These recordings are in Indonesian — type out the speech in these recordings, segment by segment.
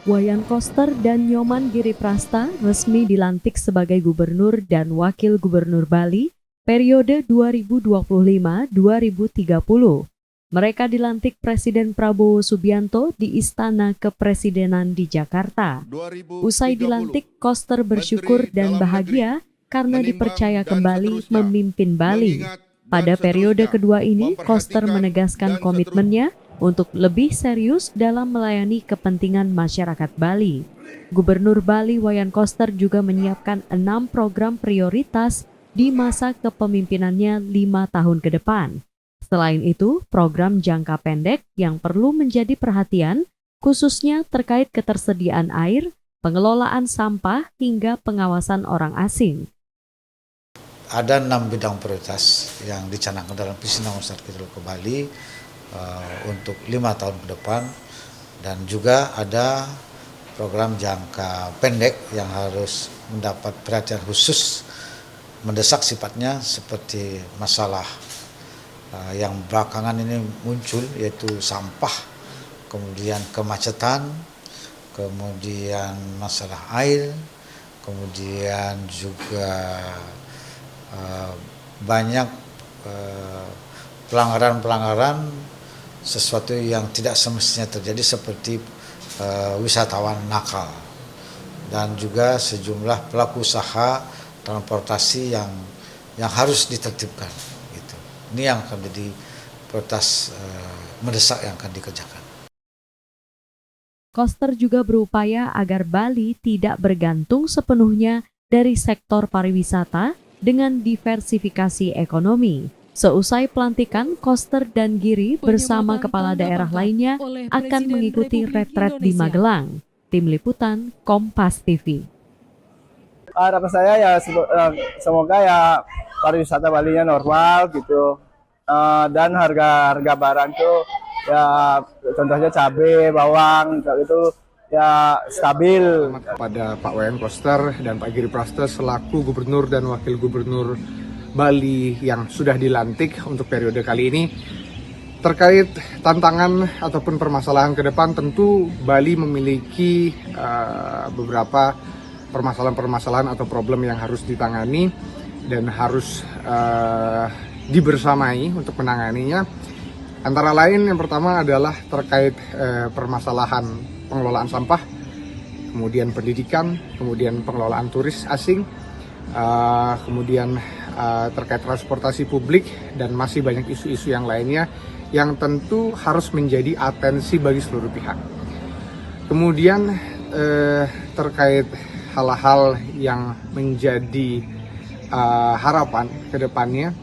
Wayan Koster dan Nyoman Giriprasta resmi dilantik sebagai Gubernur dan Wakil Gubernur Bali periode 2025-2030. Mereka dilantik Presiden Prabowo Subianto di Istana Kepresidenan di Jakarta. Usai dilantik, Koster bersyukur dan bahagia karena dipercaya kembali memimpin Bali. Pada periode kedua ini, Koster menegaskan komitmennya untuk lebih serius dalam melayani kepentingan masyarakat Bali. Gubernur Bali Wayan Koster juga menyiapkan 6 program prioritas di masa kepemimpinannya 5 tahun ke depan. Selain itu, program jangka pendek yang perlu menjadi perhatian, khususnya terkait ketersediaan air, pengelolaan sampah, hingga pengawasan orang asing. Ada 6 bidang prioritas yang dicanangkan dalam visi Nasional ke Bali untuk 5 tahun ke depan, dan juga ada program jangka pendek yang harus mendapat perhatian khusus mendesak sifatnya, seperti masalah yang belakangan ini muncul, yaitu sampah, kemudian kemacetan, kemudian masalah air, kemudian juga banyak pelanggaran sesuatu yang tidak semestinya terjadi, seperti wisatawan nakal, dan juga sejumlah pelaku usaha transportasi yang harus ditertibkan. Gitu. Ini yang akan menjadi prioritas mendesak yang akan dikerjakan. Koster juga berupaya agar Bali tidak bergantung sepenuhnya dari sektor pariwisata dengan diversifikasi ekonomi. Seusai pelantikan, Koster dan Giri bersama kepala daerah lainnya akan mengikuti retret di Magelang. Tim Liputan, Kompas TV. Harapan saya ya semoga ya pariwisata Bali-nya normal gitu, dan harga barang itu ya contohnya cabai, bawang itu ya stabil. Pada Pak Wayan Koster dan Pak Giriprasta selaku Gubernur dan Wakil Gubernur Bali yang sudah dilantik untuk periode kali ini, terkait tantangan ataupun permasalahan ke depan, tentu Bali memiliki beberapa permasalahan-permasalahan atau problem yang harus ditangani dan harus dibersamai untuk menanganinya. Antara lain yang pertama adalah terkait permasalahan pengelolaan sampah, kemudian pendidikan, kemudian pengelolaan turis asing, kemudian terkait transportasi publik, dan masih banyak isu-isu yang lainnya yang tentu harus menjadi atensi bagi seluruh pihak. Kemudian terkait hal-hal yang menjadi harapan ke depannya,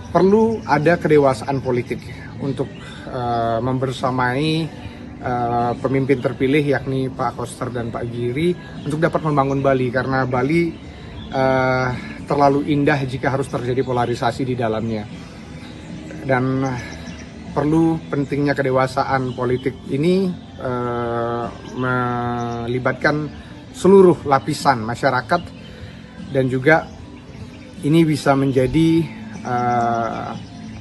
perlu ada kedewasaan politik untuk membersamai pemimpin terpilih, yakni Pak Koster dan Pak Giri, untuk dapat membangun Bali, karena Bali terlalu indah jika harus terjadi polarisasi di dalamnya. Dan perlu pentingnya kedewasaan politik ini melibatkan seluruh lapisan masyarakat, dan juga ini bisa menjadi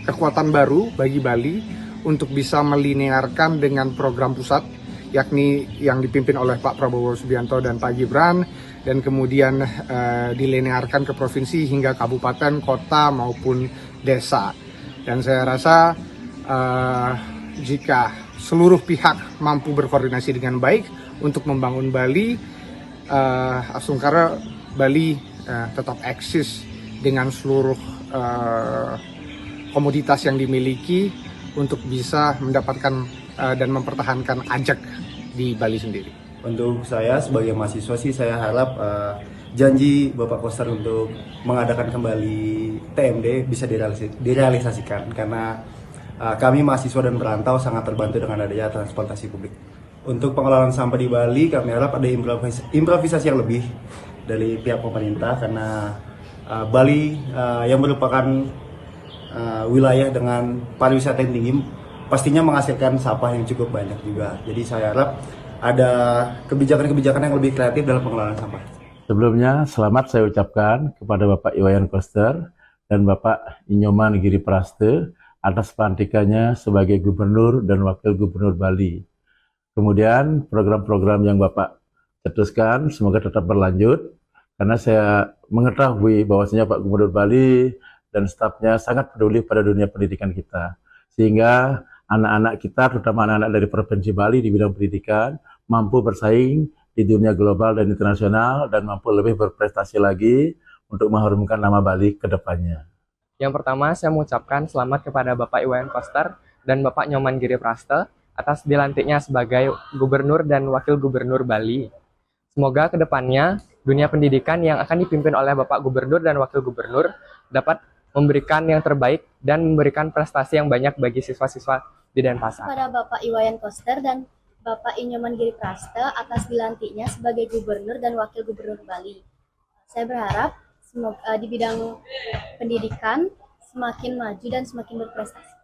kekuatan baru bagi Bali untuk bisa melinearkan dengan program pusat, yakni yang dipimpin oleh Pak Prabowo Subianto dan Pak Gibran, dan kemudian dilinearkan ke provinsi hingga kabupaten, kota maupun desa. Dan saya rasa jika seluruh pihak mampu berkoordinasi dengan baik untuk membangun Bali, Asungkara Bali tetap eksis dengan seluruh komoditas yang dimiliki untuk bisa mendapatkan dan mempertahankan ajak di Bali sendiri. Untuk saya sebagai mahasiswa sih, saya harap janji Bapak Koster untuk mengadakan kembali TMD bisa direalisasikan, karena kami mahasiswa dan perantau sangat terbantu dengan adanya transportasi publik. Untuk pengelolaan sampah di Bali, kami harap ada improvisasi yang lebih dari pihak pemerintah, karena Bali yang merupakan wilayah dengan pariwisata yang tinggi pastinya menghasilkan sampah yang cukup banyak juga. Jadi saya harap ada kebijakan-kebijakan yang lebih kreatif dalam pengelolaan sampah. Sebelumnya, selamat saya ucapkan kepada Bapak Wayan Koster dan Bapak Nyoman Giriprasta atas pelantikannya sebagai Gubernur dan Wakil Gubernur Bali. Kemudian program-program yang Bapak cetuskan semoga tetap berlanjut, karena saya mengetahui bahwasanya Pak Gubernur Bali dan stafnya sangat peduli pada dunia pendidikan kita. Sehingga anak-anak kita, terutama anak-anak dari Provinsi Bali di bidang pendidikan, mampu bersaing di dunia global dan internasional dan mampu lebih berprestasi lagi untuk mengharumkan nama Bali ke depannya. Yang pertama, saya mengucapkan selamat kepada Bapak Iwayan Koster dan Bapak Nyoman Giripraste atas dilantiknya sebagai Gubernur dan Wakil Gubernur Bali. Semoga ke depannya dunia pendidikan yang akan dipimpin oleh Bapak Gubernur dan Wakil Gubernur dapat memberikan yang terbaik dan memberikan prestasi yang banyak bagi siswa-siswa di Denpasar. Kepada Bapak Iwayan Koster dan Bapak Nyoman Giripraste atas dilantiknya sebagai Gubernur dan Wakil Gubernur Bali. Saya berharap semoga di bidang pendidikan semakin maju dan semakin berprestasi.